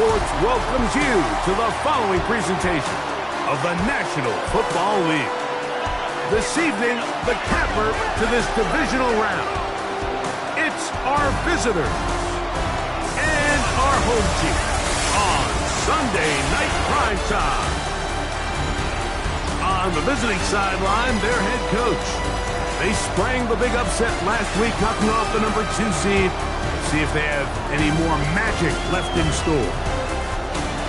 Sports welcomes you to the following presentation of the National Football League. This evening, the capper to this divisional round. It's our visitors and our home team on Sunday Night Prime Time. On the visiting sideline, their head coach. They sprang the big upset last week, knocking off the number 2 seed. See if they have any more magic left in store.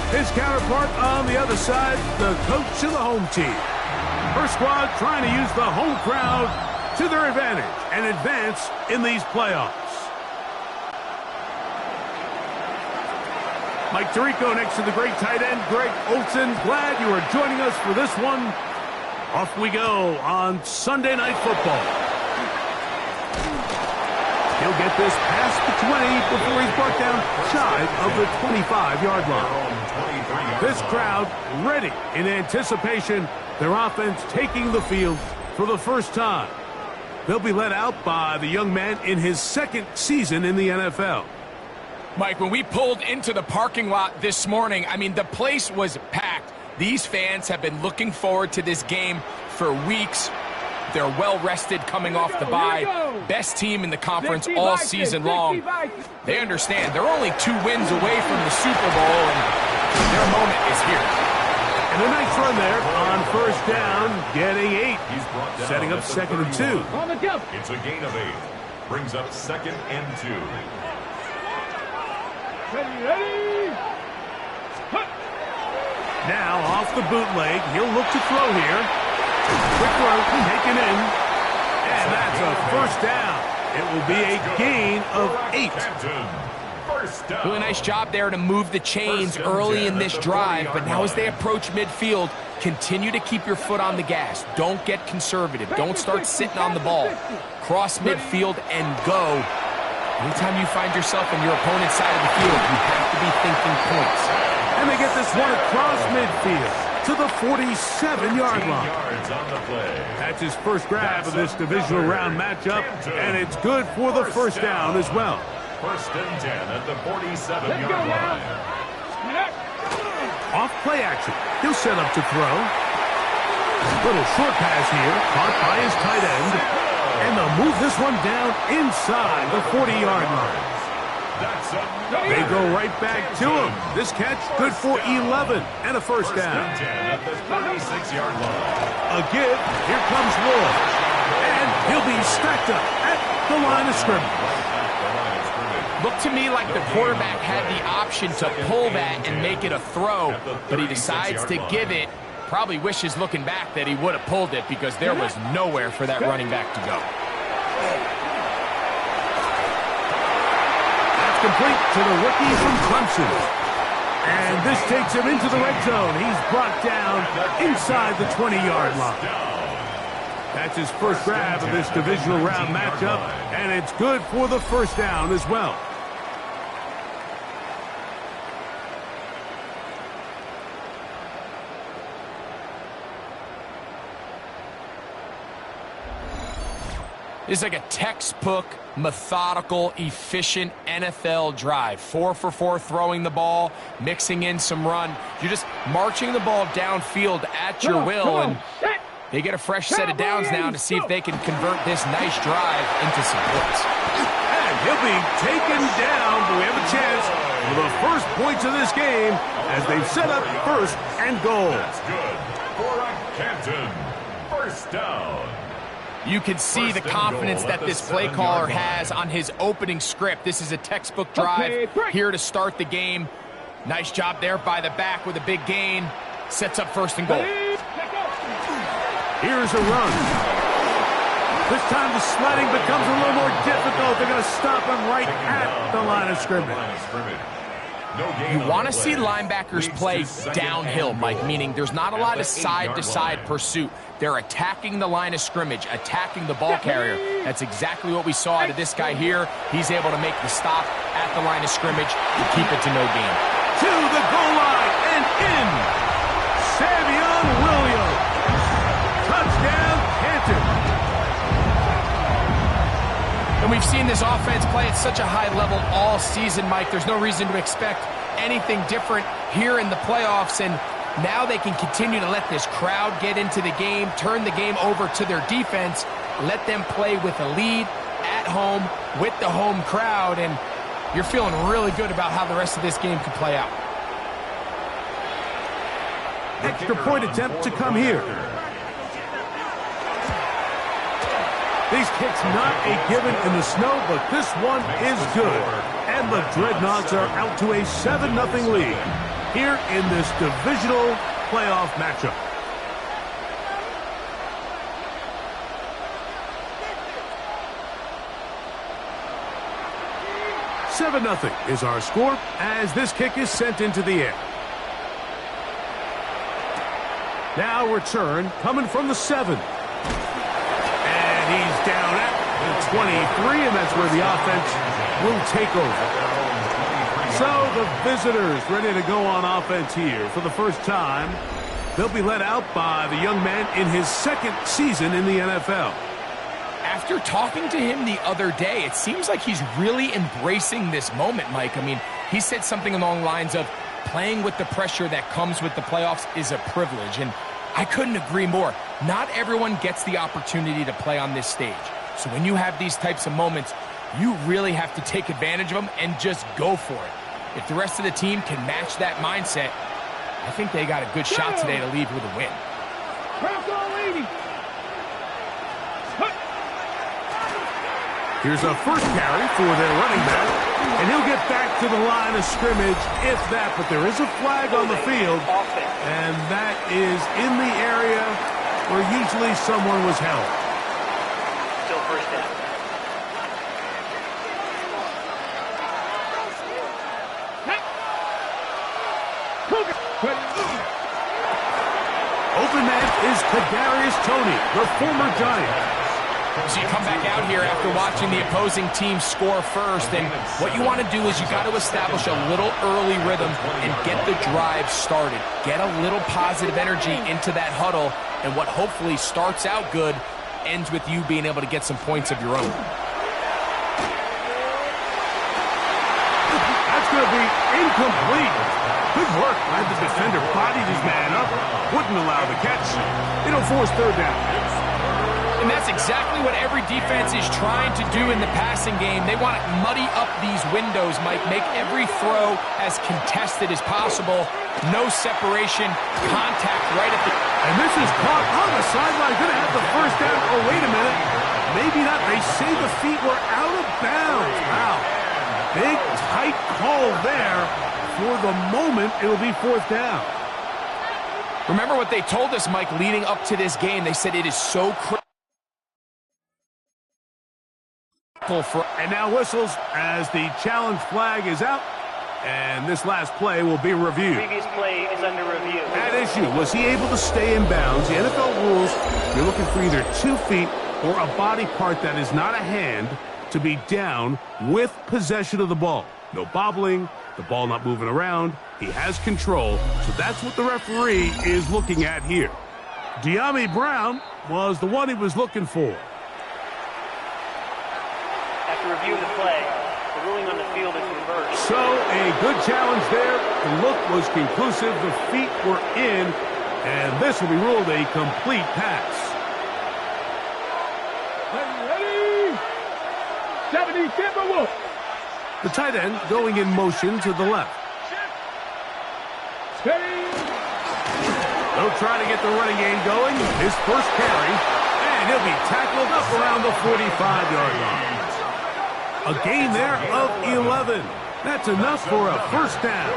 His counterpart on the other side, the coach of the home team. Her squad trying to use the home crowd to their advantage and advance in these playoffs. Mike Tirico next to the great tight end, Greg Olson. Glad you are joining us for this one. Off we go on Sunday Night Football. He'll get this past the 20 before he's brought down shy of the 25-yard line. This crowd ready in anticipation. Their offense taking the field for the first time. They'll be led out by the young man in his second season in the NFL. Mike, when we pulled into the parking lot this morning, I mean, the place was packed. These fans have been looking forward to this game for weeks. They're well-rested coming off the bye. Best team in the conference all season long. They understand they're only 2 wins away from the Super Bowl, and their moment is here. And a nice run there on first down, getting 8. Setting up 2nd and 2. It's a gain of 8. Brings up 2nd and 2. Ready. Now off the bootleg, he'll look to throw here. Quick throw, taken in. And that's a first down. It will be a gain of 8. Really nice job there to move the chains early in this drive, but now as they approach midfield, continue to keep your foot on the gas. Don't get conservative. Don't start sitting on the ball. Cross midfield and go. Anytime you find yourself on your opponent's side of the field, you have to be thinking points. And they get this one across midfield to the 47-yard line. That's his first grab of this divisional round matchup, and it's good for the first down as well. 1st and 10 at the 47-yard line. Off play action. He'll set up to throw. Little short pass here, caught by his tight end. And they'll move this one down inside the 40-yard line. They go right back to him. This catch good for 11 and a first down. At the 36-yard line. A give. Here comes Lloyd. And he'll be stacked up at the line of scrimmage. Looked to me like the quarterback had the option to pull that and make it a throw, but he decides to give it. Probably wishes looking back that he would have pulled it because there was nowhere for that running back to go. That's complete to the rookie from Clemson. And this takes him into the red zone. He's brought down inside the 20-yard line. That's his first grab of this divisional round matchup, and it's good for the first down as well. This is like a textbook, methodical, efficient NFL drive. 4 for 4 throwing the ball, mixing in some run. You're just marching the ball downfield at your will, and they get a fresh set of downs now to see if they can convert this nice drive into some points. And he'll be taken down, but we have a chance for the first points of this game as they've set up 1st and goal. That's good for a Canton. First down. You can see the confidence that this play caller has on his opening script. This is a textbook drive here to start the game. Nice job there by the back with a big gain. Sets up 1st and goal. Here's a run. This time the sledding becomes a little more difficult. They're going to stop him right at the line of scrimmage. You want to see linebackers play downhill, Mike, meaning there's not a lot of side-to-side pursuit. They're attacking the line of scrimmage, attacking the ball carrier. That's exactly what we saw out of this guy here. He's able to make the stop at the line of scrimmage to keep it to no gain. To the goal line and in. Savion Williams. Touchdown, Canton. And we've seen this offense play at such a high level all season, Mike. There's no reason to expect anything different here in the playoffs, and now they can continue to let this crowd get into the game, turn the game over to their defense, let them play with a lead at home with the home crowd, and you're feeling really good about how the rest of this game could play out. Extra point attempt to come here. These kicks not a given in the snow, but this one is good. And the Dreadnoughts are out to a 7-0 lead here in this divisional playoff matchup. $7-0 is our score as this kick is sent into the air. Now return coming from the 7. And he's down at the 23, and that's where the offense will take over. So the visitors ready to go on offense here for the first time. They'll be led out by the young man in his second season in the NFL. After talking to him the other day, it seems like he's really embracing this moment, Mike. I mean, he said something along the lines of playing with the pressure that comes with the playoffs is a privilege, and I couldn't agree more. Not everyone gets the opportunity to play on this stage. So when you have these types of moments, you really have to take advantage of them and just go for it. If the rest of the team can match that mindset, I think they got a good shot today to leave with a win. Here's a first carry for their running back, and he'll get back to the line of scrimmage, if that, but there is a flag on the field, and that is in the area where usually someone was held. Still first down. Open man is Kadarius Toney, the former Giant. So you come back out here after watching the opposing team score first, and what you want to do is you got to establish a little early rhythm and get the drive started. Get a little positive energy into that huddle, and what hopefully starts out good ends with you being able to get some points of your own. That's going to be incomplete. Good work by the defender. Bodied his man up. Wouldn't allow the catch. It'll force third down. And that's exactly what every defense is trying to do in the passing game. They want to muddy up these windows, Mike. Make every throw as contested as possible. No separation. Contact right at the... And this is caught on the sideline. Going to have the first down. Oh, wait a minute. Maybe not. They say the feet were out of bounds. Wow. Big, tight call there. For the moment, it'll be fourth down. Remember what they told us, Mike, leading up to this game. They said it is so critical. And now whistles as the challenge flag is out, and this last play will be reviewed. Previous play is under review. At issue, was he able to stay in bounds? The NFL rules, you're looking for either 2 feet or a body part that is not a hand to be down with possession of the ball. No bobbling, the ball not moving around. He has control, so that's what the referee is looking at here. De'Ami Brown was the one he was looking for. After review of the play, the ruling on the field is reversed. So a good challenge there. The look was conclusive. The feet were in, and this will be ruled a complete pass. Ready? 70, Timberwolf. The tight end going in motion to the left. Steady. They'll try to get the running game going. His first carry, and he'll be tackled up around the 45-yard line. A gain there of 11. That's enough for a first down.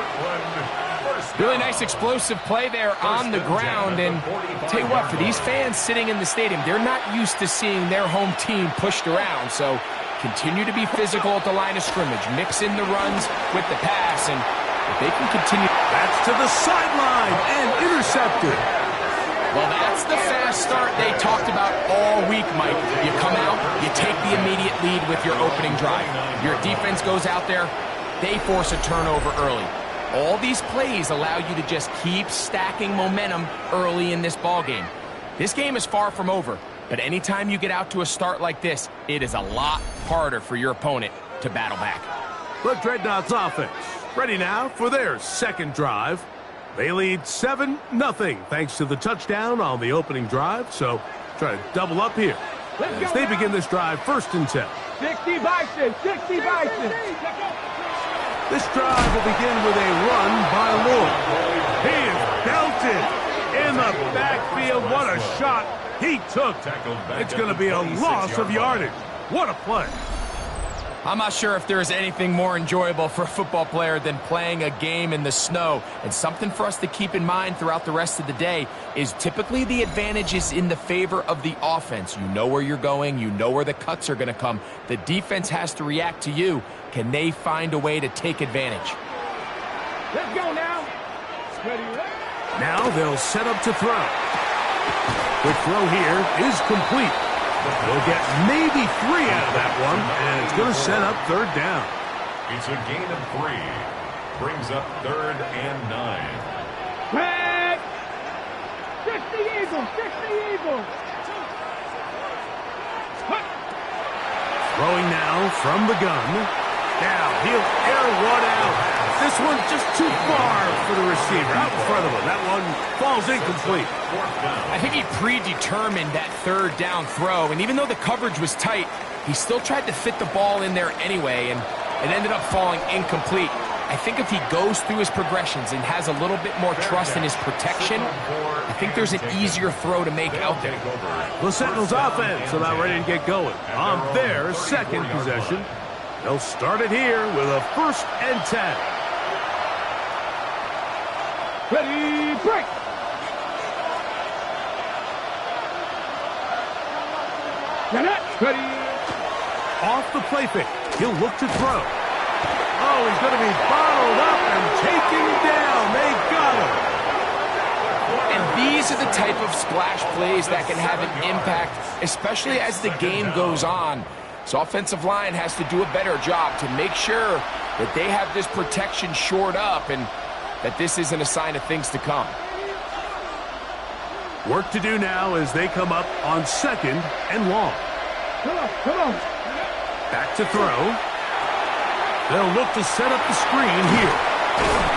Really nice explosive play there on the ground. And I'll tell you what, for these fans sitting in the stadium, they're not used to seeing their home team pushed around. So continue to be physical at the line of scrimmage. Mix in the runs with the pass. And if they can continue... That's to the sideline and intercepted. Well, that's the fast start they talked about all week, Mike. You come out, you take the immediate lead with your opening drive. Your defense goes out there, they force a turnover early. All these plays allow you to just keep stacking momentum early in this ballgame. This game is far from over, but anytime you get out to a start like this, it is a lot harder for your opponent to battle back. The Dreadnoughts offense Ready now for their second drive. They lead 7-0 thanks to the touchdown on the opening drive, so try to double up here as they begin this drive 1st and 10. 60 Bison, 60 Bison. This drive will begin with a run by Lloyd. He is belted in the backfield. What a shot he took. It's going to be a loss of yardage. What a play. I'm not sure if there is anything more enjoyable for a football player than playing a game in the snow. And something for us to keep in mind throughout the rest of the day is typically the advantage is in the favor of the offense. You know where you're going. You know where the cuts are going to come. The defense has to react to you. Can they find a way to take advantage? Let's go now. Now they'll set up to throw. Quick throw here is complete. They'll get maybe 3 out of that one, and it's going to set up 3rd down. It's a gain of 3. Brings up 3rd and 9. Red! 60 Eagles, 60 Eagles. Throwing now from the gun. Now he'll air one out. This one's just too far for the receiver. Out in front of him. That one falls incomplete. I think he predetermined that 3rd down throw, and even though the coverage was tight, he still tried to fit the ball in there anyway, and it ended up falling incomplete. I think if he goes through his progressions and has a little bit more trust in his protection, I think there's an easier throw to make out there. The Sentinels offense about ready to get going on their 2nd possession. They'll start it here with a 1st and 10. Ready, break. Ready. Off the play fake. He'll look to throw. Oh, he's going to be bottled up and taken down. They got him. And these are the type of splash plays that can have an impact, especially as the game goes on. So offensive line has to do a better job to make sure that they have this protection shored up and that this isn't a sign of things to come. Work to do now as they come up on 2nd and long. Come on. Back to throw. They'll look to set up the screen here.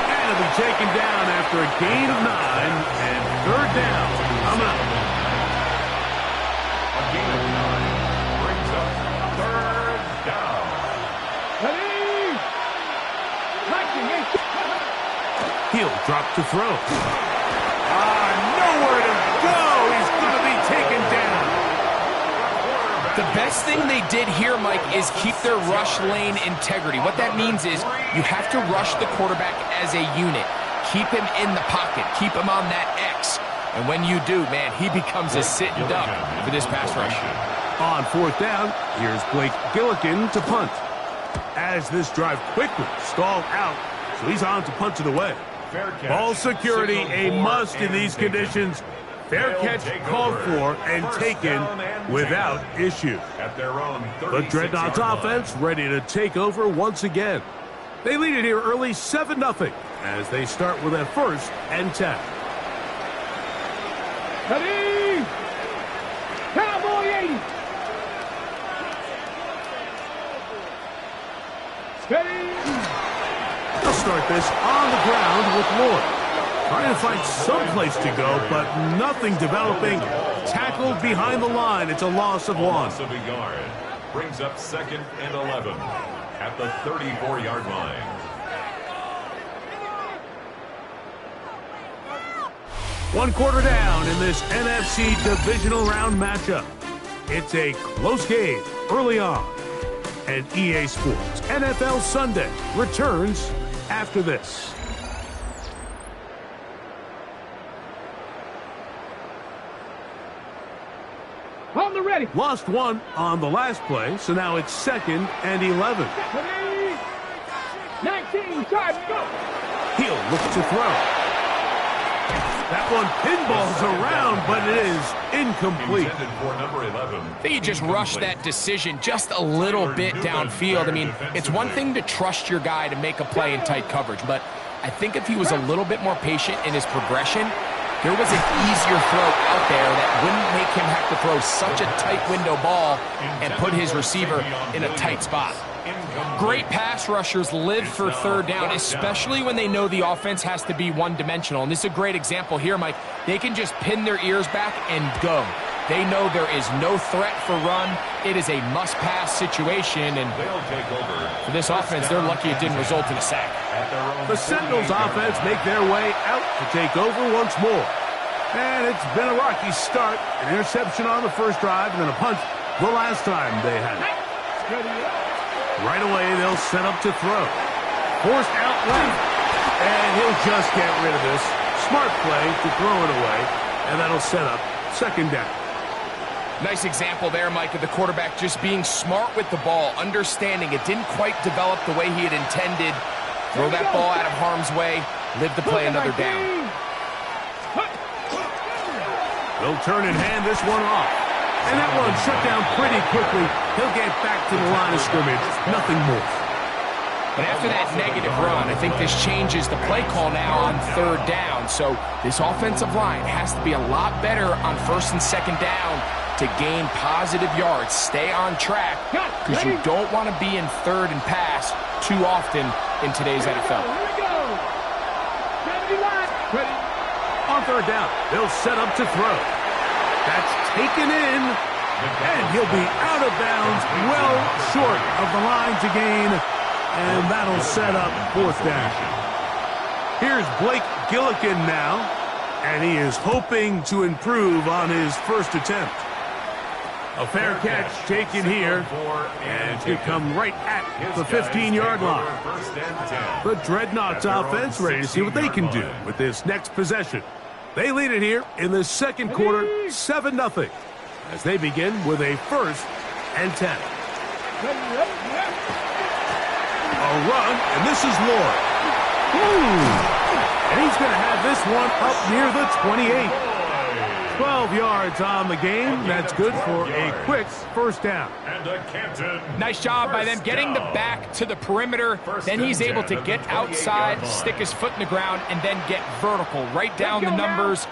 And it'll be taken down after a gain of 9 and 3rd down. I'm out. A gain of 9 brings up 3rd down. Ready. He'll drop to throw. Nowhere to go. He's going to be taken down. The best thing they did here, Mike, is keep their rush lane integrity. What that means is you have to rush the quarterback as a unit. Keep him in the pocket. Keep him on that X. And when you do, man, he becomes a sitting duck for this pass rush. On 4th down, here's Blake Gillikin to punt. As this drive quickly stalled out, so he's on to punt it away. Ball security a must in these conditions. Fair catch called for and taken without issue. The Dreadnoughts offense ready to take over once again. They lead it here early 7-0 as they start with a 1st and 10. Ready. Cowboy 80. Steady. They'll start this on the ground with Lloyd. Trying to find some place to go, but nothing developing. Tackled behind the line. It's a loss of 1. Loss of a yard. Brings up 2nd and 11 at the 34-yard line. One quarter down in this NFC divisional round matchup. It's a close game early on. And EA Sports NFL Sunday returns after this. On the ready. Lost 1 on the last play, so now it's 2nd and 11. 19, time, go. He'll look to throw. That one pinballs around, but it is incomplete. For number 11. I think he just rushed that decision just a little bit downfield. I mean, it's one thing to trust your guy to make a play in tight coverage, but I think if he was a little bit more patient in his progression, there was an easier throw out there that wouldn't make him have to throw such a tight window ball and put his receiver in a tight spot. Great pass rushers live for third down, especially when they know the offense has to be one-dimensional. And this is a great example here, Mike. They can just pin their ears back and go. They know there is no threat for run. It is a must-pass situation, and for this offense, they're lucky it didn't result in a sack. The Sentinels offense make their way out to take over once more. And it's been a rocky start. An interception on the first drive and then a punt the last time they had it. Right away, they'll set up to throw. Forced out left. And he'll just get rid of this. Smart play to throw it away. And that'll set up second down. Nice example there, Mike, of the quarterback just being smart with the ball, understanding it didn't quite develop the way he had intended. Throw that ball out of harm's way, live to play another down. They'll turn and hand this one off. And that one shut down pretty quickly. He'll get back to the line of scrimmage. Nothing more. But after that negative run, I think this changes the play call now on third down. So this offensive line has to be a lot better on first and second down to gain positive yards. Stay on track because you don't want to be in third and pass too often in today's NFL. On third down, they'll set up to throw. That's taken in, and he'll be out of bounds, well short of the line to gain, and that'll set up fourth down. Here's Blake Gillikin now, and he is hoping to improve on his first attempt. A fair catch taken here, and it could come right at the 15-yard line. The Dreadnoughts offense ready to see what they can do with this next possession. They lead it here in the second quarter, 7-0, as they begin with a 1st and 10. A run, and this is Lord. And he's going to have this one up near the 28. 12 yards on the game. That's good for a quick first down. And a Canton. Nice job by them getting the back to the perimeter. Then he's able to get outside, stick his foot in the ground, and then get vertical. Right down the numbers.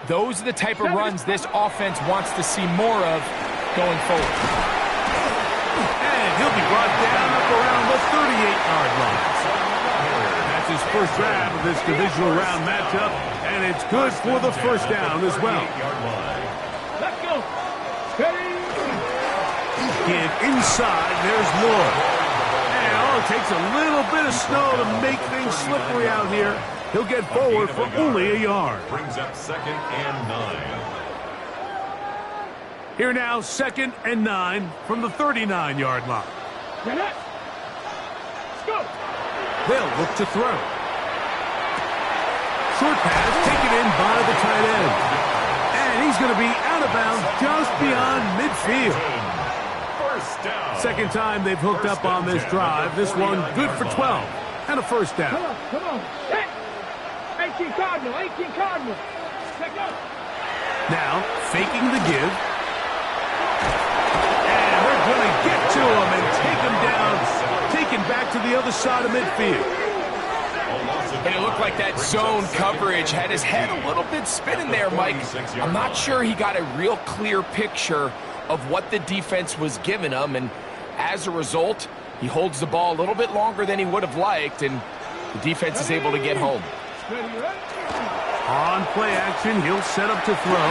Those are the type of runs this offense wants to see more of going forward. And he'll be brought down up around the 38-yard line. That's his first grab of this divisional round matchup, and it's good for the first down as well. Let's go. Steady. Get inside. There's Lord. And it takes a little bit of snow to make things slippery out here. He'll get forward for only a yard. Brings up 2nd and 9. Here now, 2nd and 9 from the 39-yard line. Get it. Let's go. They'll look to throw. Short pass taken in by the tight end. And he's going to be out of bounds just beyond midfield. First down. Second time they've hooked up on this drive. This one good for 12 and a first down. Come on. Hey. 18 Cardinal. Let's go. Now, faking the give. And they're going to get to him and take him down. Taken back to the other side of midfield. And it looked like that zone coverage had his head a little bit spinning there, Mike. I'm not sure he got a real clear picture of what the defense was giving him, and as a result, he holds the ball a little bit longer than he would have liked, and the defense is able to get home. On play action, he'll set up to throw.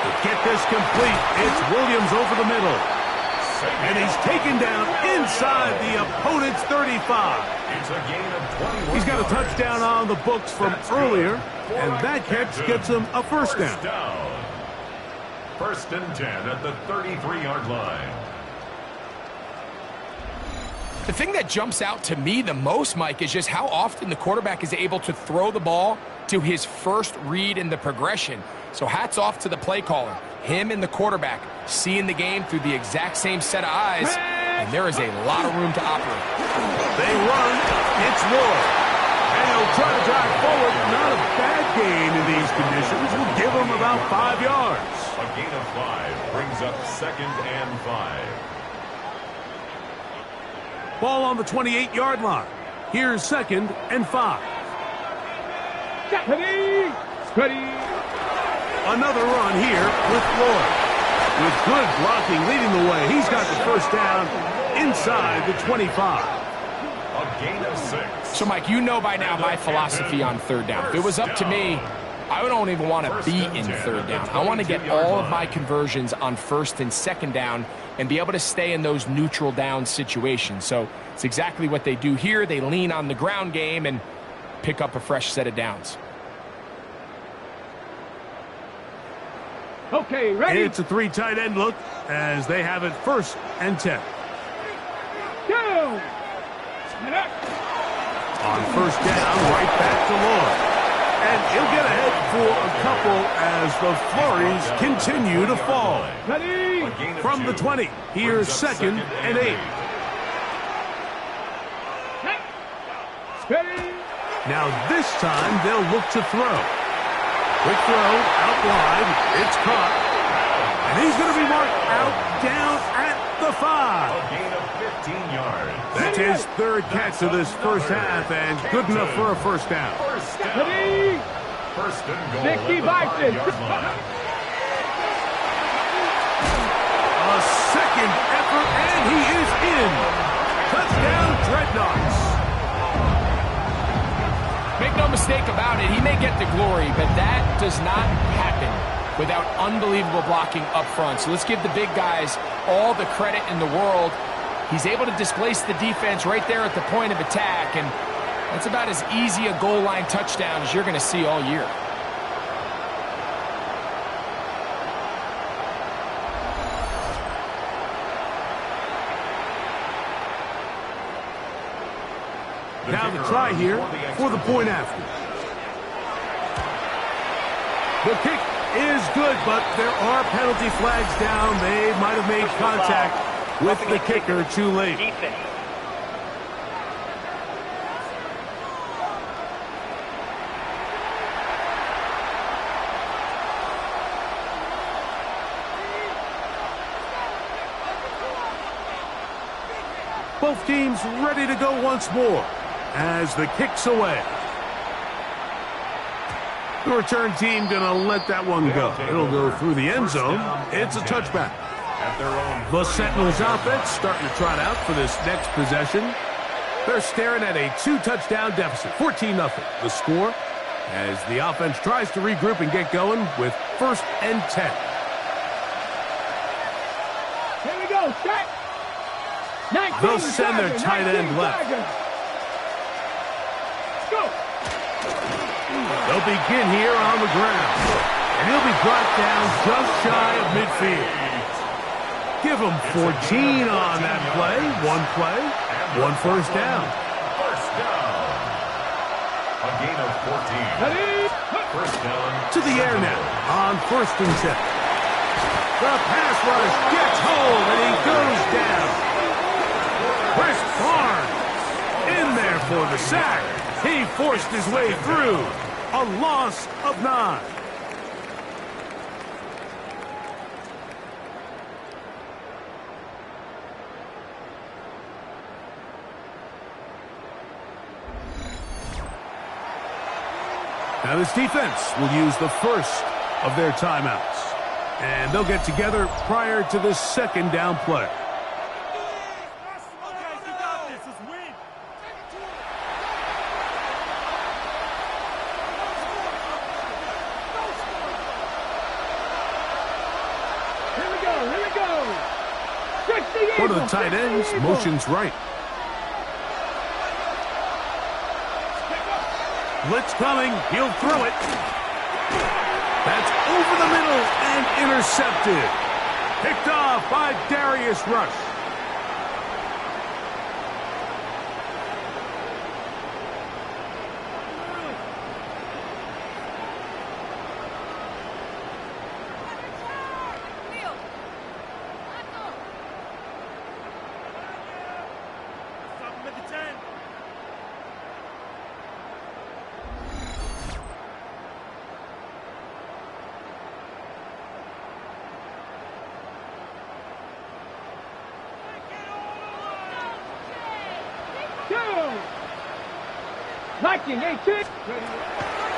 To get this complete, it's Williams over the middle. And he's taken down inside the opponent's 35. It's a gain of 21. He's got a touchdown on the books from earlier, and that catch gets him a first down. 1st and 10 at the 33-yard line. The thing that jumps out to me the most, Mike, is just how often the quarterback is able to throw the ball to his first read in the progression. So hats off to the play caller. Him and the quarterback seeing the game through the exact same set of eyes, and there is a lot of room to operate. They run. It's Lord. And he'll try to drive forward. Not a bad gain in these conditions. Will give him about 5 yards. A gain of 5 brings up 2nd and 5. Ball on the 28-yard line. Here's 2nd and 5. Steady. Another run here with Lord. With good blocking leading the way, he's got the first down inside the 25. A gain of 6. So, Mike, you know by now my philosophy on third down. If it was up to me, I don't even want to be in third down. I want to get all of my conversions on first and second down and be able to stay in those neutral down situations. So it's exactly what they do here. They lean on the ground game and pick up a fresh set of downs. Okay, ready? It's a 3 tight end look as they have it 1st and 10. Down. On 1st down, right back to Lloyd. And he'll get ahead for a couple as the flurries continue to fall. Ready? From the 20, here's 2nd and 8. Ready? Now this time they'll look to throw. Quick throw, out wide, it's caught. And he's going to be marked out down at the 5. A gain of 15 yards. That's his 3rd catch of this first half and good enough for a 1st down. First down. Ready? First and goal 60 at the Vikings. 5-yard line. A second effort and he is in. Touchdown Dreadnoughts. Make no mistake about it, he may get the glory, but that does not happen without unbelievable blocking up front. So let's give the big guys all the credit in the world. He's able to displace the defense right there at the point of attack, and that's about as easy a goal line touchdown as you're going to see all year. Now the try here for the point after. The kick is good, but there are penalty flags down. They might have made contact with the kicker too late. Defense. Both teams ready to go once more as the kick's away. The return team going to let that one go. It'll go through the end zone. It's a touchback. At their own The Sentinels offense starting to trot out for this next possession. They're staring at a 2-touchdown deficit, 14-0. The score as the offense tries to regroup and get going with 1st and 10. Here we go, set. 19, They'll send their Tiger, tight end 19, left. Tiger. Go. They'll begin here on the ground. And he'll be brought down just shy of midfield. Give him 14 on that play. One play, 1 first down. First down. A gain of 14. Ready? First down. To the air now on 1st and 10. The pass rush gets hold and he goes down. Chris Barnes in there for the sack. He forced his way through. A loss of 9. Now this defense will use the first of their timeouts. And they'll get together prior to the 2nd down play. One of the tight ends motions right. Blitz coming. He'll throw it. That's over the middle and intercepted. Picked off by Darius Rush.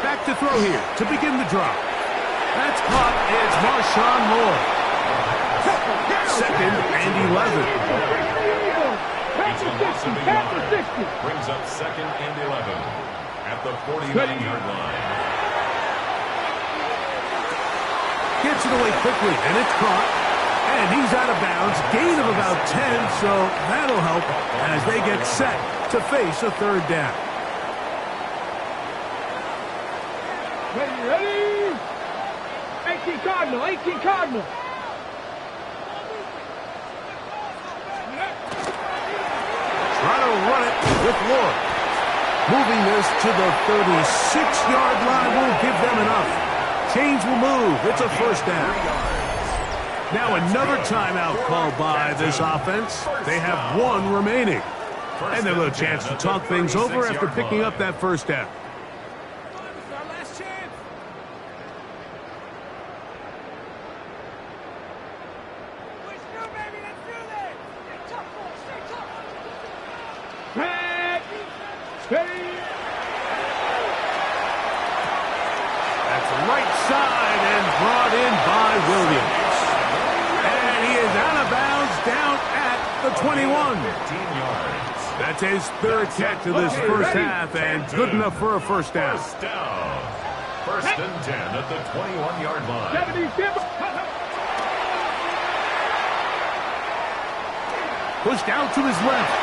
Back to throw here to begin the drop. That's caught. It's Marshawn Lloyd. 2nd and 11. It's a loss of a yard. Brings up second and 11 at the 49-yard line. Gets it away quickly, and it's caught. And he's out of bounds. Gain of about 10, so that'll help as they get set to face a third down. Ready? 18 Cardinal, 18 Cardinal. Try to run it with Lord. Moving this to the 36-yard line will give them enough. Chains will move. It's a first down. Now another timeout called by this offense. They have one remaining. And they'll have a chance to talk things over after picking up that first down. That's right side and brought in by Williams. And he is out of bounds down at the 21. 15 yards. That's his third catch of this first half and good enough for a first down. First down. First and 10 at the 21-yard line. Pushed out to his left.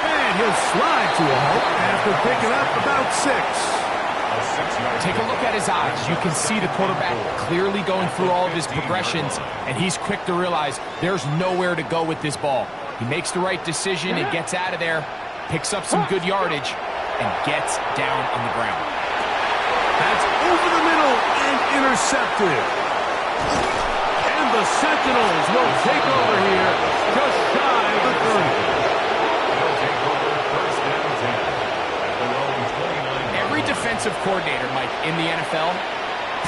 And he'll slide to a halt after picking up about 6. Take a look at his eyes. You can see the quarterback clearly going through all of his progressions, and he's quick to realize there's nowhere to go with this ball. He makes the right decision and gets out of there, picks up some good yardage, and gets down on the ground. That's over the middle and intercepted. And the Sentinels will take over here just shy of the 30. Every defensive coordinator, Mike, in the NFL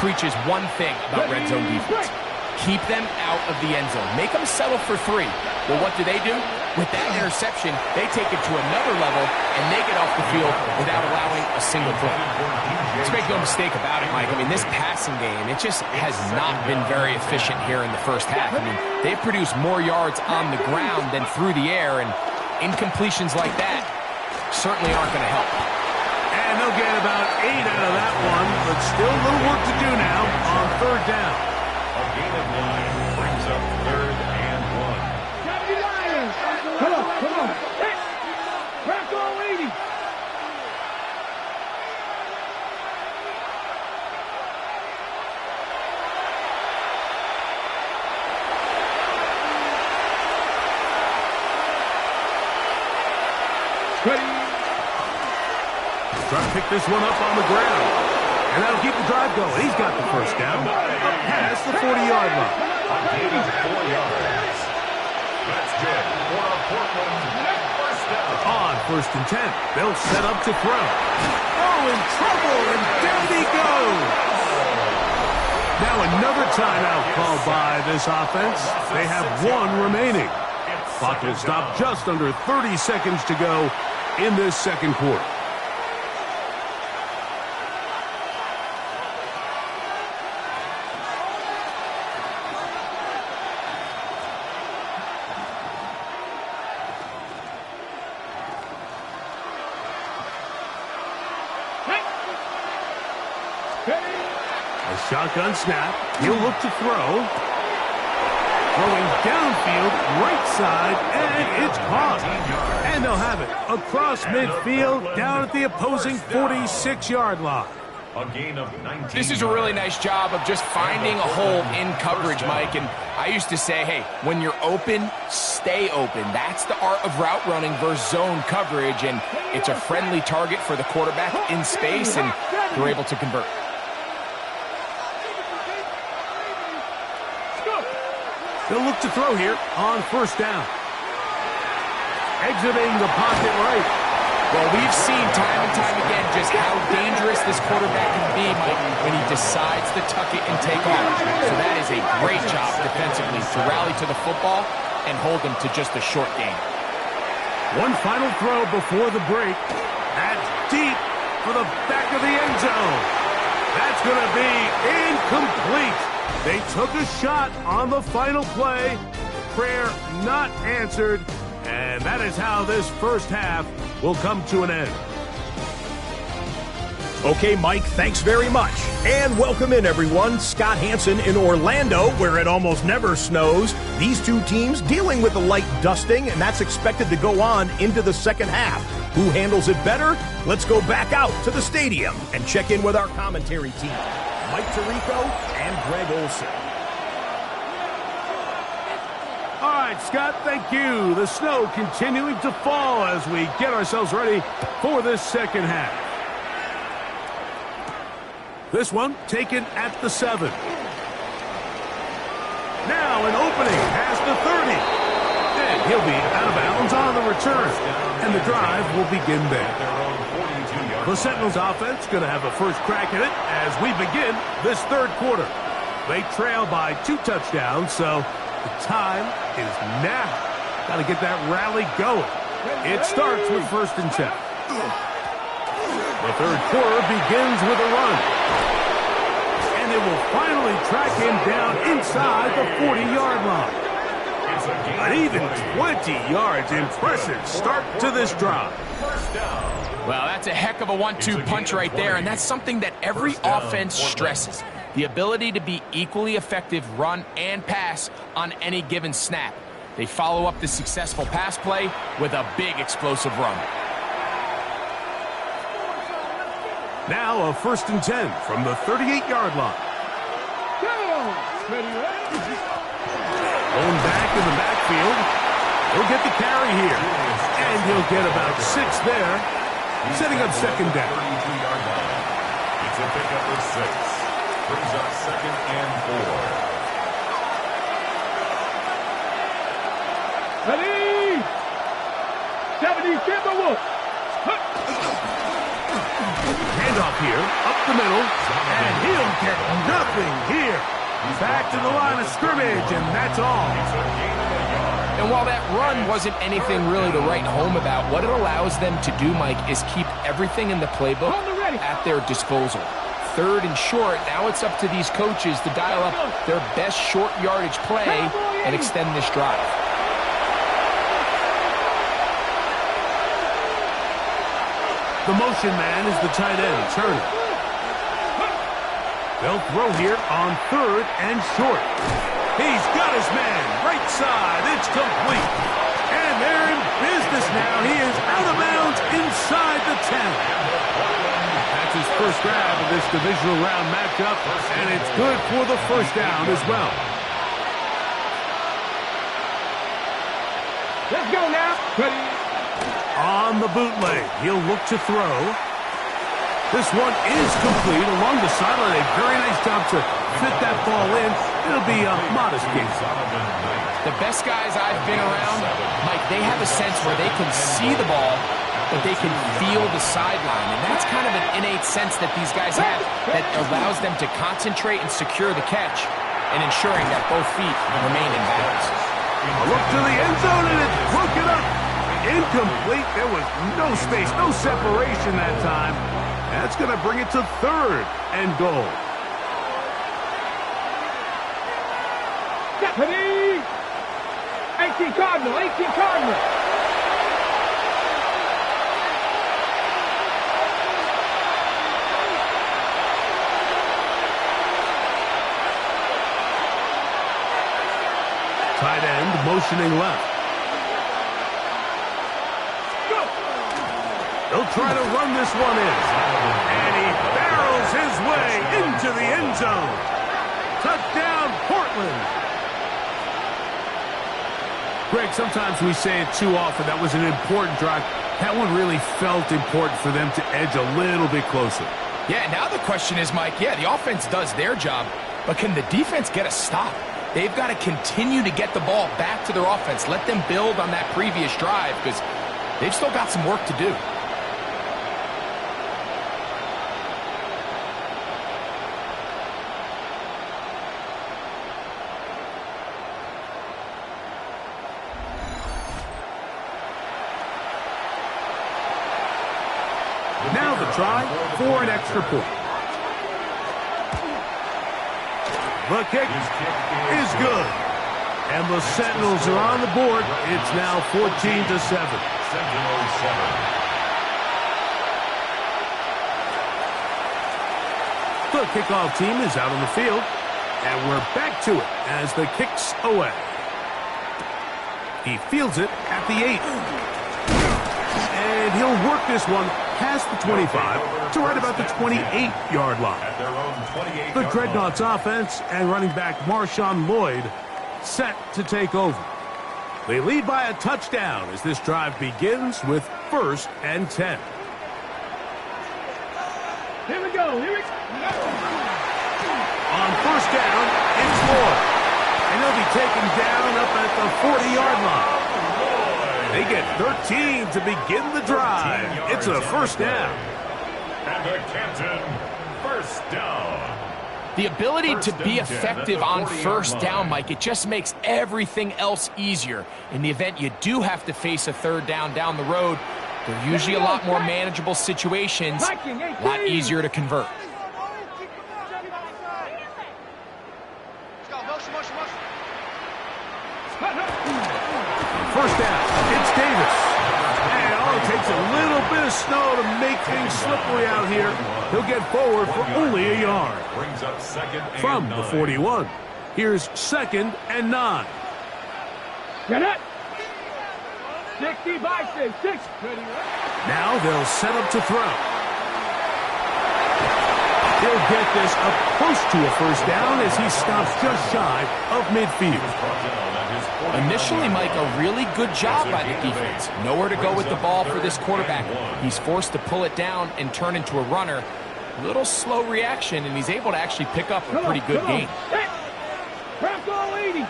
preaches one thing about red zone defense. Keep them out of the end zone. Make them settle for 3. Well, what do? With that interception, they take it to another level, and they get off the field without allowing a single play. Let's make no mistake about it, Mike. I mean, this passing game, it just has not been very efficient here in the first half. I mean, they've produced more yards on the ground than through the air, and incompletions like that certainly aren't going to help. And they'll get about 8 out of that one, but still a little work to do now on third down. A gain of 9 brings up third and 1. Come on. Hey, crack all 80. Ready. Trying to pick this one up on the ground. And that'll keep the drive going. He's got the first down. Up past the 40-yard line. A gain of 4 yards. That's good for a Portland first down. On first and 10, they'll set up to throw. Oh, in trouble, and down he goes. Now another timeout called by this offense. They have one remaining. Clock will stop just under 30 seconds to go in this second quarter. A shotgun snap. He'll look to throw. Throwing downfield, right side, and it's caught. And they'll have it across midfield down at the opposing 46-yard line. A gain of 19. This is a really nice job of just finding a hole in coverage, Mike. And I used to say, hey, when you're open, stay open. That's the art of route running versus zone coverage. And it's a friendly target for the quarterback in space, and they're able to convert. They'll look to throw here on first down. Exiting the pocket right. Well, we've seen time and time again just how dangerous this quarterback can be, Mike, when he decides to tuck it and take off. So that is a great job defensively to rally to the football and hold them to just a short game. One final throw before the break. That's deep for the back of the end zone. That's going to be incomplete. They took a shot on the final play. Prayer not answered, And that is how this first half will come to an end. Okay, Mike, thanks very much. And welcome in, everyone. Scott Hansen in Orlando, where it almost never snows. These two teams dealing with a light dusting, and that's expected to go on into the second half. Who handles it better? Let's go back out to the stadium and check in with our commentary team, Mike Tirico and Greg Olson. All right, Scott, thank you. The snow continuing to fall as we get ourselves ready for this second half. This one taken at the 7. Now an opening past the 30. And he'll be out of bounds on the return. And the drive will begin there. The Sentinels offense going to have a first crack at it as we begin this third quarter. They trail by 2 touchdowns, so the time is now. Got to get that rally going. It starts with 1st and 10. The third quarter begins with a run. And it will finally track him down inside the 40-yard line. An even 20 yards. Impressive start to this drive. Well, that's a heck of a 1-2 punch right there, and that's something that every offense stresses. The ability to be equally effective run and pass on any given snap. They follow up the successful pass play with a big explosive run. Now a 1st and 10 from the 38-yard line. Going back in the backfield. He'll get the carry here. And he'll get about 6 there. Setting up second down. It's a pickup of 6. Brings up 2nd and 4. Ready? 70 Timberwolves. Handoff here, up the middle, and he'll get nothing here. Back to the line of scrimmage, and that's all. And while that run wasn't anything really to write home about, what it allows them to do, Mike, is keep everything in the playbook at their disposal. 3rd and short, now it's up to these coaches to dial up their best short yardage play and extend this drive. The motion man is the tight end, Turner. They'll throw here on 3rd and short. He's got his man, right side, it's complete. And they're in business now. He is out of bounds inside the 10. That's his first grab of this divisional round matchup, and it's good for the first down as well. Let's go now. Ready? On the bootleg, he'll look to throw. This one is complete along the sideline. A very nice job to fit that ball in. It'll be a modest gain. The best guys I've been around, Mike, they have a sense where they can see the ball, but they can feel the sideline. And that's kind of an innate sense that these guys have that allows them to concentrate and secure the catch and ensuring that both feet remain in bounds. A look to the end zone, and it's broken up. Incomplete. There was no space, no separation that time. That's going to bring it to 3rd and goal. Ready? 18 Cardinal, 18 Cardinal. Tight end motioning left. He'll try to run this one in. And he barrels his way into the end zone. Touchdown, Portland. Greg, sometimes we say it too often. That was an important drive. That one really felt important for them to edge a little bit closer. Yeah, now the question is, Mike, yeah, the offense does their job, but can the defense get a stop? They've got to continue to get the ball back to their offense. Let them build on that previous drive because they've still got some work to do. Now the try for an extra point. The kick is good. And the Sentinels are on the board. It's now 14-7. Sentinel 7. The kickoff team is out on the field, and we're back to it as the kick's away. He fields it at the 8. And he'll work this one past the 25 to right about the 28-yard line. At their own 28-yard The Dreadnoughts offense and running back Marshawn Lloyd set to take over. They lead by a touchdown as this drive begins with 1st and 10. Here we go. On 1st down, it's Lloyd. And he'll be taken down up at the 40-yard line. They get 13 to begin the drive. It's a 1st down. And a Canton 1st down. The ability to be and 10 effective at on the 1st 40-yard down, line. Mike, it just makes everything else easier. In the event you do have to face a 3rd down the road, they're usually a lot more manageable situations, a lot easier to convert. First down, it's Davis. And all it takes a little bit of snow to make things slippery out here. He'll get forward for only a yard. Brings up 2nd and From 9. the 41, here's 2nd and 9. Get it. 60 by 6. Now they'll set up to throw. He'll get this up close to a 1st down as he stops just shy of midfield. Brought down at his 40-yard Initially, line. Mike, a really good job by the defense. Nowhere to go with the ball for this quarterback. He's forced to pull it down and turn into a runner. Little slow reaction, and he's able to actually pick up a pretty good gain. Craft all 80.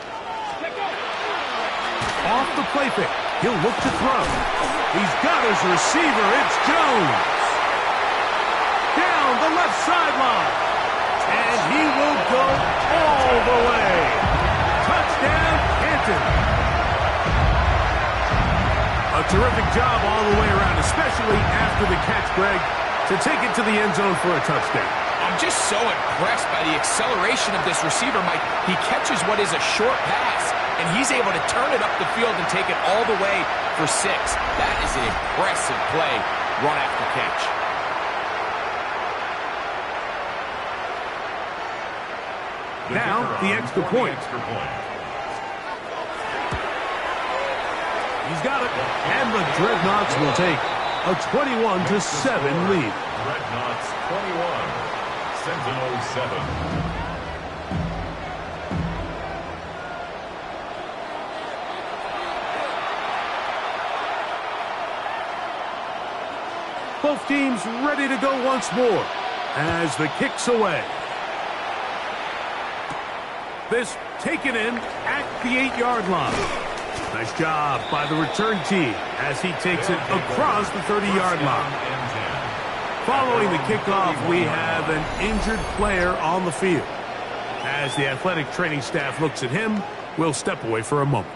Off the play fake, he'll look to throw. He's got his receiver, it's Jones. Down the left sideline. And he will go all the way. Touchdown, Canton. A terrific job all the way around, especially after the catch, Greg, to take it to the end zone for a touchdown. I'm just so impressed by the acceleration of this receiver, Mike. He catches what is a short pass, and he's able to turn it up the field and take it all the way for 6. That is an impressive play, run after catch. Now, the extra point. He's got it. And the Dreadnoughts will take a 21-7 lead. Dreadnoughts 21, Sentinel 7. Both teams ready to go once more as the kick's away. This taken in at the 8-yard line. Nice job by the return team as he takes it across the 30-yard line. Following the kickoff, we have an injured player on the field. As the athletic training staff looks at him, we'll step away for a moment.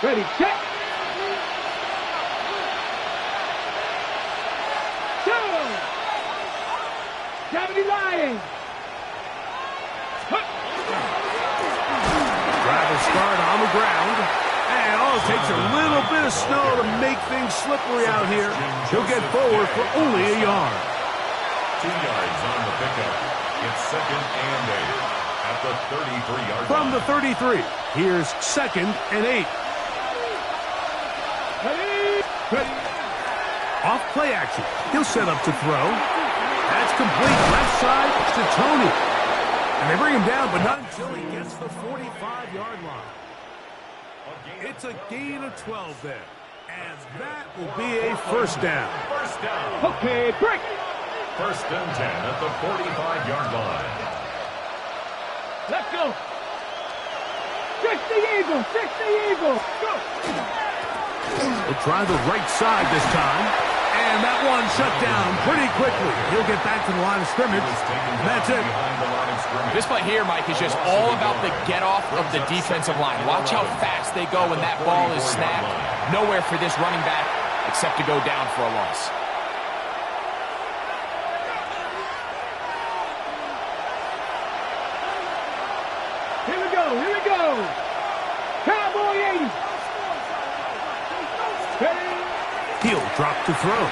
Ready, check. Gravity lying. Drive will start on the ground. And all it takes a little bit of snow to make things slippery out here. He'll get forward for only a yard. 2 yards on the pickup. It's 2nd and 8 at the 33-yard line. From the 33, here's 2nd and 8. Ready. Off play action. He'll set up to throw. That's complete left side to Tony. And they bring him down, but not until he gets the 45-yard line. It's a gain of 12 there. And that will be a 1st down. 1st down. Okay, break. 1st and 10 at the 45-yard line. Let's go. 60 Eagles. 60 Eagles. Go. We'll try the right side this time. And that one shut down pretty quickly. He'll get back to the line of scrimmage. And that's it. This play here, Mike, is just all about the get-off of the defensive line. Watch how fast they go when that ball is snapped. Nowhere for this running back except to go down for a loss. Drop to throw.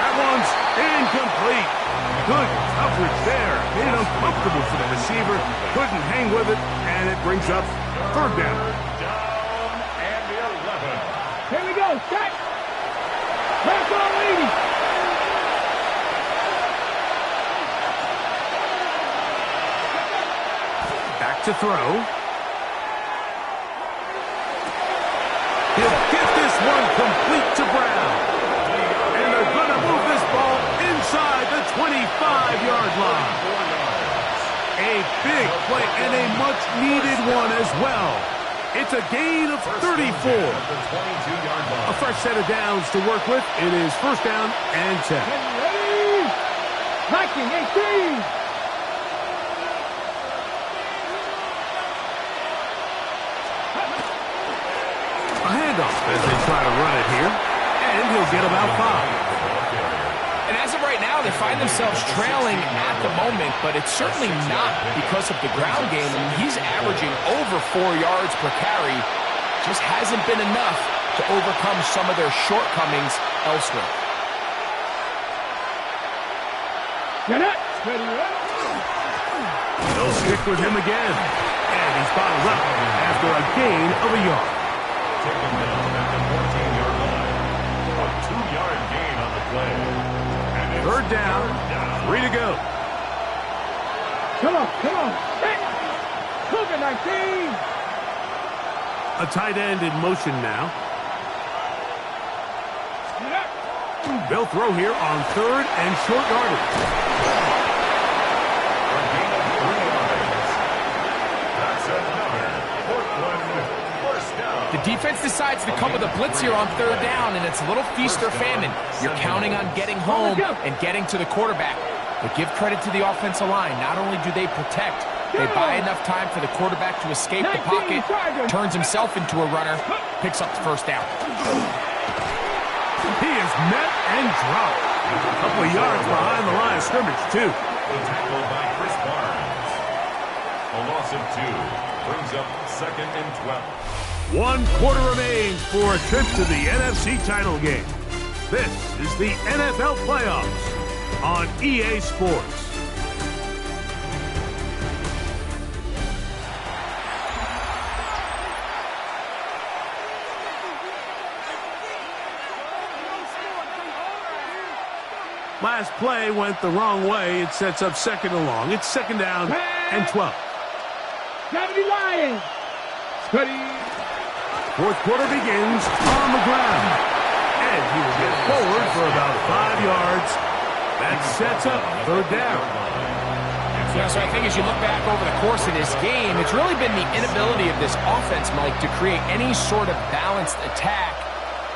That one's incomplete. Good coverage there. Made it uncomfortable for the receiver. Couldn't hang with it, and it brings up third down. Down and 11. Here we go, set. Press on, lady. Back to throw. He'll get this one complete to Brown. And they're going to move this ball inside the 25-yard line. A big play and a much-needed one as well. It's a gain of 34. A fresh set of downs to work with. It is first down and 10. Ready? Knocking, 18. A handoff as they try to run it here. And he'll get about 5. And as of right now, they find themselves trailing at the moment, but it's certainly not because of the ground game. I mean, he's averaging over 4 yards per carry. Just hasn't been enough to overcome some of their shortcomings elsewhere. Get it. Ready, They'll stick with him again. And he's bottled up after a gain of a yard. Taken down at the 14-yard line. A 2-yard gain on the play. And it's Third down, 3 to go. Come on, come on. Set. Cougar 19. A tight end in motion now. They'll throw here on third and short yardage. a gain of 3 yards. That's another Portland first down. The defense decides to come with a blitz here on third down, and it's a little feast or famine. You're counting on getting home and getting to the quarterback. But give credit to the offensive line. Not only do they protect, they buy enough time for the quarterback to escape the pocket, turns himself into a runner, picks up the first down. He is met and dropped. A couple of yards behind the line of scrimmage, too. The tackle by Chris Barnes. A loss of 2 brings up second and 12. 1 quarter remains for a trip to the NFC title game. This is the NFL playoffs on EA Sports. Last play went the wrong way. It sets up second and long. It's second down and 12. 70 Lions. Steady. Fourth quarter begins on the ground. And he will get forward for about 5 yards. That sets up third down. Yeah, so I think as you look back over the course of this game, it's really been the inability of this offense, Mike, to create any sort of balanced attack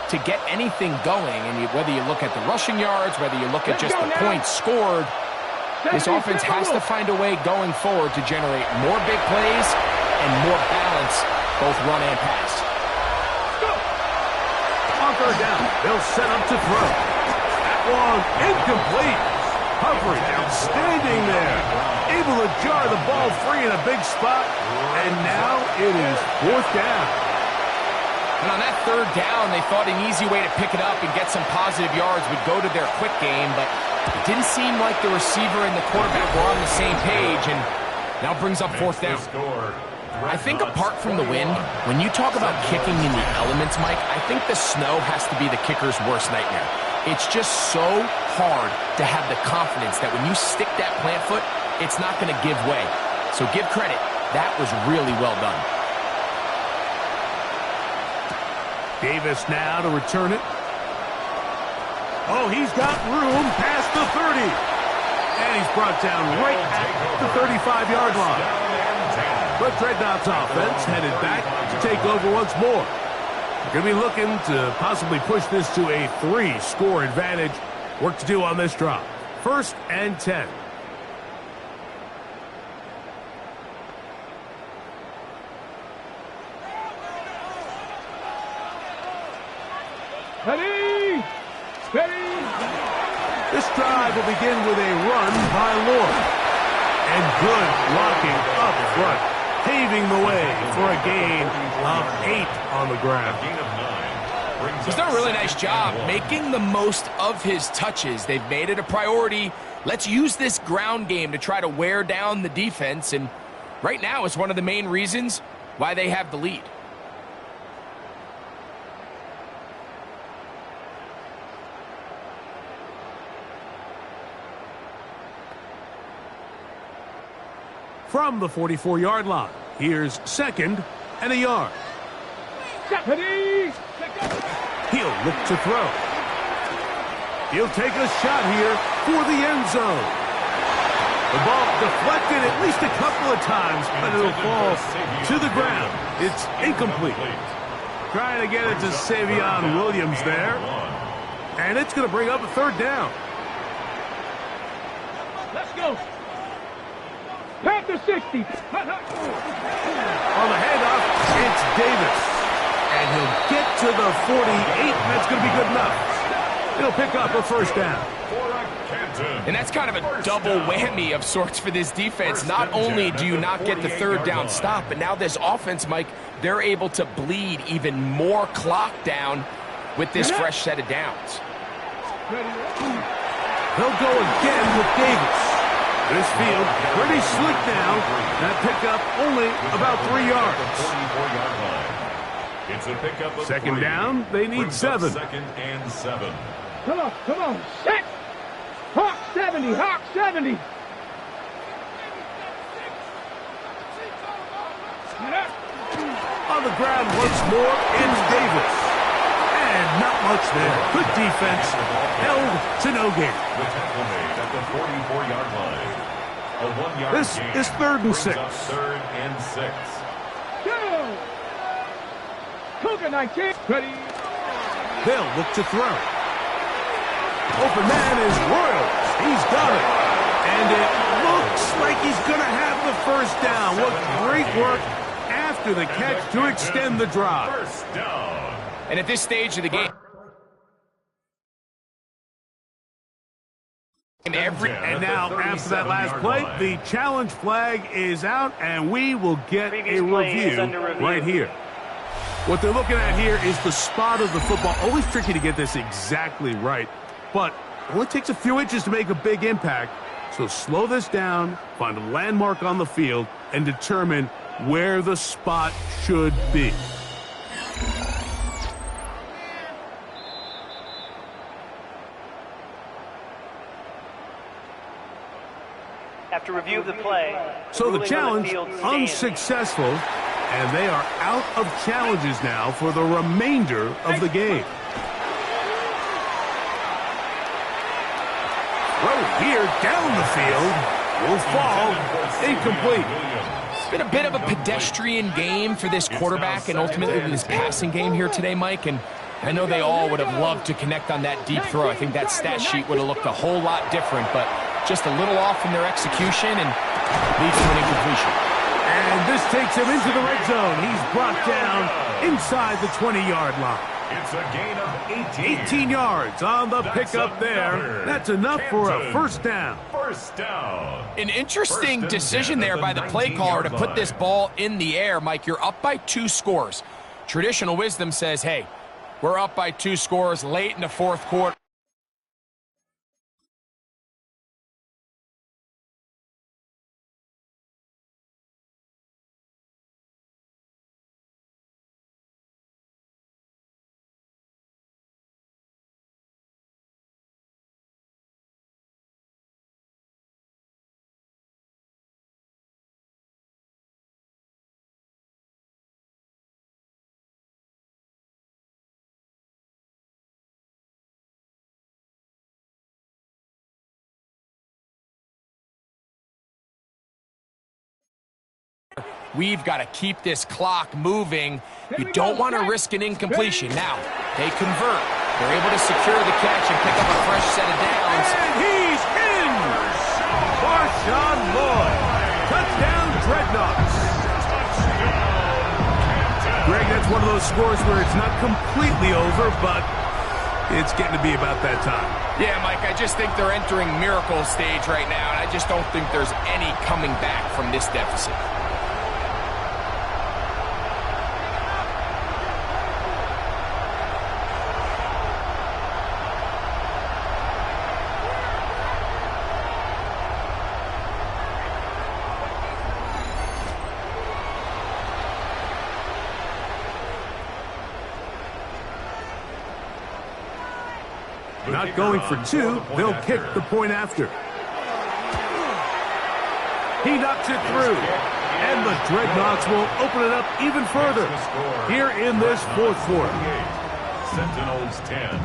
to get anything going. And whether you look at the rushing yards, whether you look at just the points scored, this offense has to find a way going forward to generate more big plays and more balance, both run and pass. On third down, they'll set up to throw. That one incomplete. Coverage outstanding there. Able to jar the ball free in a big spot. And now it is fourth down. And on that third down, they thought an easy way to pick it up and get some positive yards would go to their quick game, but it didn't seem like the receiver and the quarterback were on the same page, and now brings up fourth down. I think apart from the wind, when you talk about kicking in the elements, Mike, I think the snow has to be the kicker's worst nightmare. It's just so hard to have the confidence that when you stick that plant foot, it's not going to give way. So give credit. That was really well done. Davis now to return it. Oh, he's got room past the 30. And he's brought down right at the 35-yard line. But Dreadnought's offense headed back to take over once more. They're going to be looking to possibly push this to a 3-score advantage. Work to do on this drop. First and 10. Ready. Steady. This drive will begin with a run by Lord. And good blocking up front, paving the way for a gain of 8 on the ground. Gain of 9. He's done a really nice job making the most of his touches. They've made it a priority. Let's use this ground game to try to wear down the defense, and right now it's one of the main reasons why they have the lead. From the 44-yard line, here's 2nd and a yard. He'll look to throw. He'll take a shot here for the end zone. The ball deflected at least a couple of times, but it'll fall to the ground. It's incomplete. Trying to get it to Savion Williams there. And it's going to bring up a 3rd down. Let's go. Panther 60. On the handoff, it's Davis. And he'll get to the 48, and that's going to be good enough. It'll pick up a 1st down. And that's kind of a double whammy of sorts for this defense. Not only do you not get the 3rd down stop, but now this offense, Mike, they're able to bleed even more clock down with this fresh set of downs. He'll go again with Davis. This field pretty slick now. That pickup only about 3 yards. It's a pickup of 2nd down, they need 7. 2nd and 7. Come on. Set. Hawk 70. Hawk 70. On the ground once more, it's Davis. And not much there. Good defense. Held to no gain. The tackle made at the 44-yard line. A 1-yard This gain is 3rd and 6. brings up 3rd and 6. Go. Cougar 19. Ready. They'll look to throw. Open man is Royals. He's got it. And it looks like he's going to have the 1st down. What great work after the catch to extend the drive. 1st down. And at this stage of the game, and now, after that last play, the challenge flag is out, and we will get a review right here. What they're looking at here is the spot of the football. Always tricky to get this exactly right, but it only takes a few inches to make a big impact. So slow this down, find a landmark on the field, and determine where the spot should be. After review of the play, So the challenge unsuccessful, and they are out of challenges now for the remainder of the game. Throw here down the field will fall incomplete. it's been a bit of a pedestrian game for this quarterback and ultimately this passing game here today, Mike. And I know they all would have loved to connect on that deep throw. I think that stat sheet would have looked a whole lot different, but just a little off in their execution and leads to an incompletion. And this takes him into the red zone. He's brought down inside the 20-yard line. It's a gain of 18. 18 yards on the pickup there. That's enough for a 1st down. 1st down. An interesting decision there by the play caller to put this ball in the air. Mike, you're up by 2 scores. Traditional wisdom says, hey, we're up by 2 scores late in the 4th quarter. We've got to keep this clock moving. You don't want to risk an incompletion. Now, they convert. They're able to secure the catch and pick up a fresh set of downs. And he's in! Marshawn Lloyd. Touchdown, Dreadnoughts. Greg, that's one of those scores where it's not completely over, but it's getting to be about that time. Yeah, Mike, I just think they're entering miracle stage right now, and I just don't think there's any coming back from this deficit. Not going for two, they'll kick the point after. He knocks it through. And the Dreadnoughts will open it up even further here in this fourth quarter. Sentinels 10.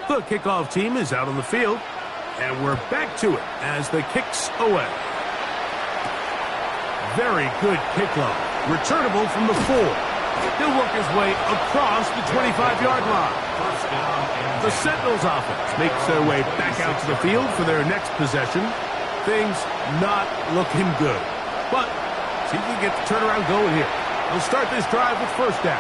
The kickoff team is out on the field, and we're back to it as the kick's away. Very good kickoff. Returnable from the 4. He'll work his way across the 25-yard line. The Sentinels offense makes their way back out to the field for their next possession. Things not looking good. But see if we can get the turnaround going here. They'll start this drive with first down.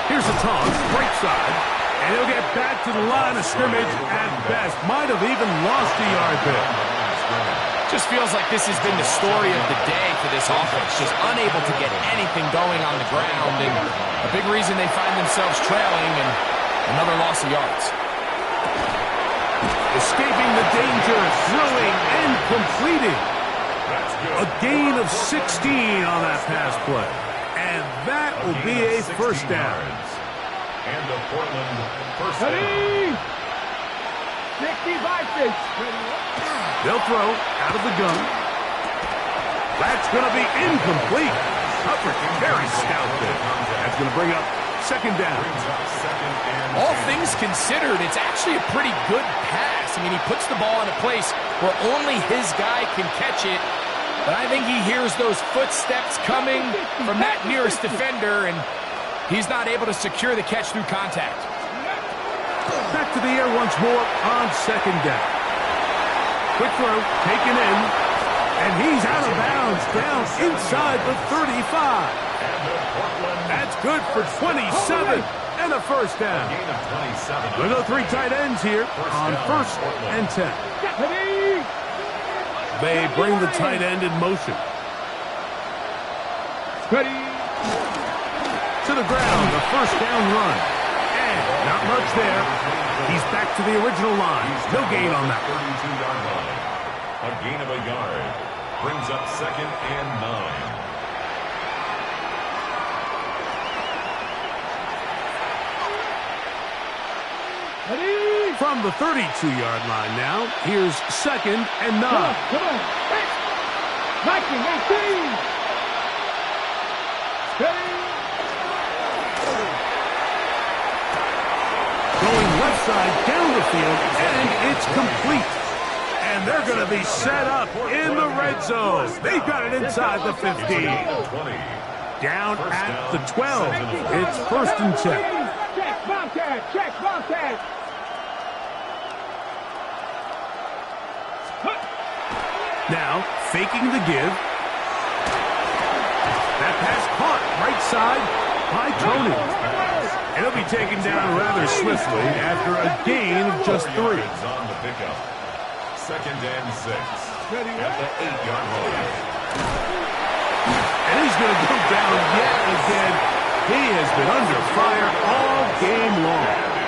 Here's a toss, right side, and he'll get back to the line of scrimmage at best. Might have even lost a yard there. Just feels like this has been the story of the day for this offense. Just unable to get anything going on the ground, and a big reason they find themselves trailing, and another loss of yards. Escaping the danger, throwing and completing. A gain of 16 on that pass play. And that will be a first down. And the Portland first down. 65-6. They'll throw out of the gun. That's going to be incomplete. Coverage very stout there. That's going to bring up second down. All things considered, it's actually a pretty good pass. I mean, he puts the ball in a place where only his guy can catch it. But I think he hears those footsteps coming from that nearest defender, and he's not able to secure the catch through contact. Back to the air once more on second down. Quick throw, taken in, and he's out of bounds, down inside the 35. That's good for 27 and a first down. We'll go 3 tight ends here on first and 10. They bring the tight end in motion. Ready. To the ground, the first down run. And not much there. He's back to the original line. No gain on that. 32-yard line. A gain of a yard. Brings up second and 9. From the 32-yard line now, here's second and 9. Come on. Hey. Viking, 18. Ready. Going left side down the field, and it's complete. And they're going to be set up in the red zone. They've got it inside the 15. Down at the 12. It's first and 10. Check, Bobcat. Check, Bobcat. Now, faking the give. That pass caught right side by Tony. It'll be taken down rather swiftly after a gain of just 3. On the pickup. Second and 6. At the 8-yard line. And he's going to go down yet again. He has been under fire all game long.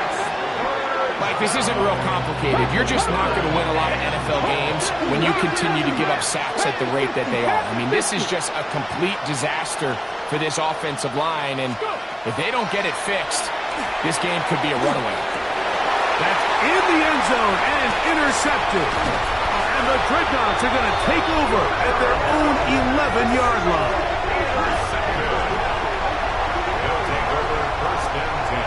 Mike, this isn't real complicated. You're just not going to win a lot of NFL games when you continue to give up sacks at the rate that they are. I mean, this is just a complete disaster for this offensive line, and if they don't get it fixed, this game could be a runaway. That's in the end zone and intercepted. And the Dreadnoughts are going to take over at their own 11-yard line. They'll take over first and 10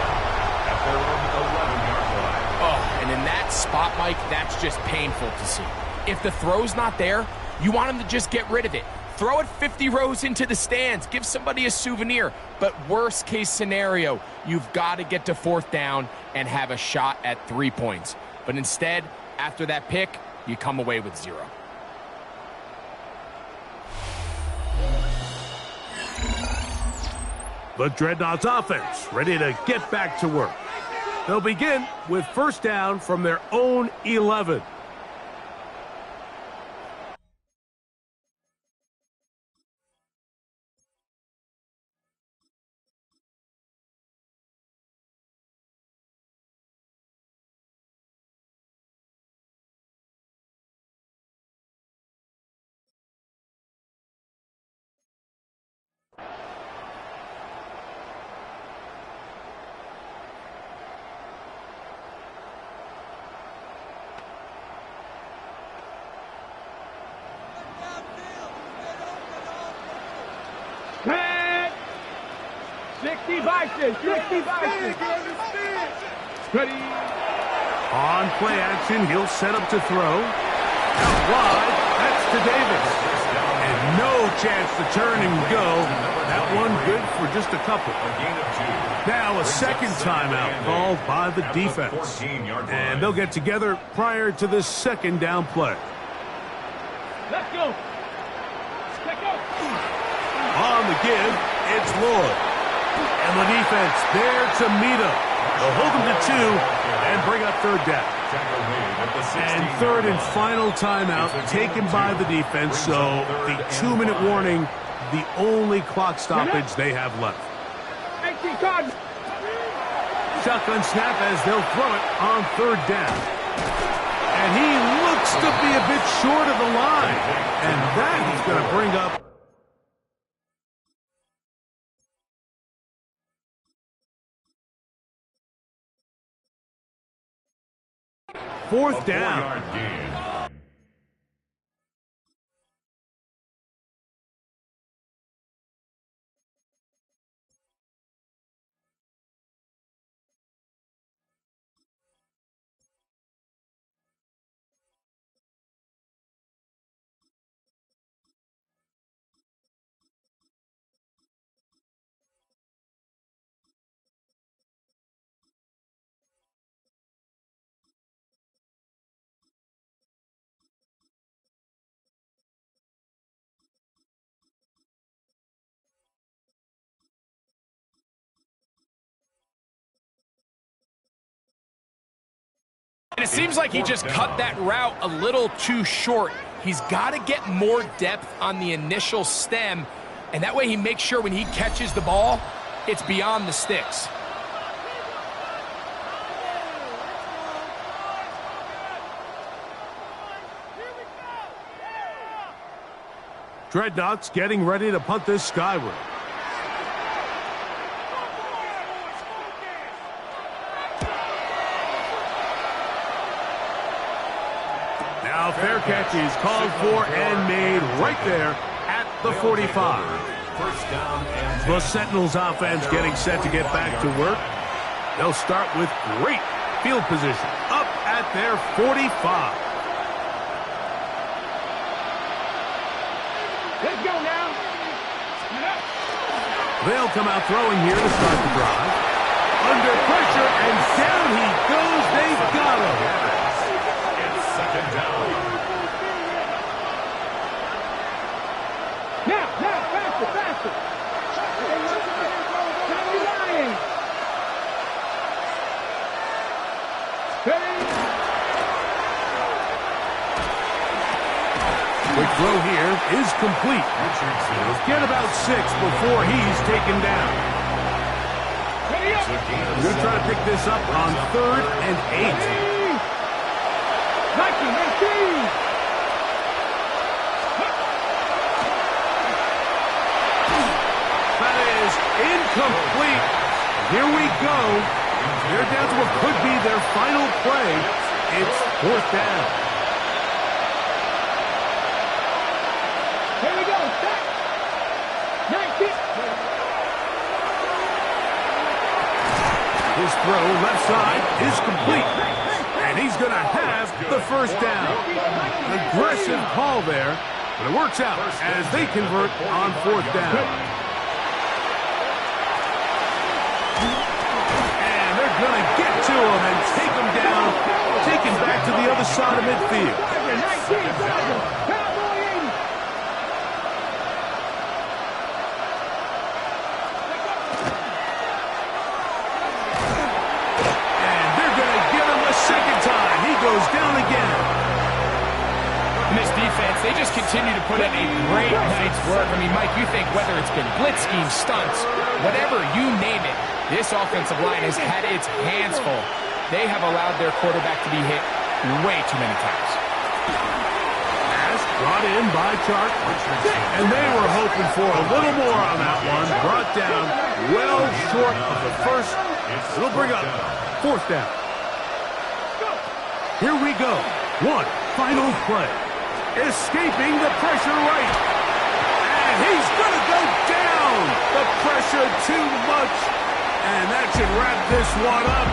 at their own 11-yard line. Oh, and in that spot, Mike, that's just painful to see. If the throw's not there, you want him to just get rid of it. Throw it 50 rows into the stands. Give somebody a souvenir. But worst case scenario, you've got to get to fourth down and have a shot at 3 points. But instead, after that pick, you come away with 0. The Dreadnoughts offense ready to get back to work. They'll begin with first down from their own 11. 60 vices, 60 vices. Ready. On play action, he'll set up to throw. Out wide, that's to Davis. And no chance to turn and go. That one good for just a couple. Now a second timeout called by the defense. And they'll get together prior to this second down play. Let's go. Let's go. On the give, it's Lloyd. And the defense there to meet him. They'll hold him to 2 and bring up third down. And third and final timeout taken by the defense, so the 2-minute warning, the only clock stoppage they have left. 18 Cardinals. Shotgun snap as they'll throw it on third down. And he looks to be a bit short of the line. And that he's going to bring up. Fourth down. And it seems like he just cut that route a little too short. He's got to get more depth on the initial stem, and that way he makes sure when he catches the ball, it's beyond the sticks. Dreadnoughts getting ready to punt this skyward. Now fair catch is called for and made right there at the 45. The Sentinels offense getting set to get back to work. They'll start with great field position up at their 45. Let's go now. They'll come out throwing here to start the drive. Under pressure, and down he goes. They've got him. It's second down. Now, faster, faster. Tommy Ryan. Ready. Quick throw here is complete. He'll get about 6 before he's taken down. Ready up. We're going to try to pick this up on 3rd and 8. Nike, 19. That is incomplete. Here we go. They're down to what could be their final play. It's 4th down. Here we go. Set. 19. His throw left side is complete. And he's going to have the first down. An aggressive call there, but it works out as they convert on 4th down. And they're going to get to him and take him down, take him back to the other side of midfield. 19. Cowboy 80. And they're going to get him a second time. He goes down again. And this defense, they just continue to put in a great night's work. I mean, Mike, you think whether it's been blitz schemes, stunts, whatever you name it, this offensive line has had its hands full. They have allowed their quarterback to be hit way too many times. Pass brought in by Chark. And they were hoping for a little more on that one. Brought down well short of the first. It'll bring up 4th down. Here we go. One final play. Escaping the pressure right. And he's going to go down. The pressure pressure too much. And that should wrap this one up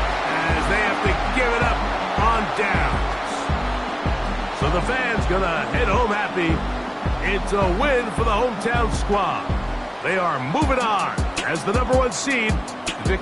as they have to give it up on downs. So the fans gonna head home happy. It's a win for the hometown squad. They are moving on as the #1 seed. Victory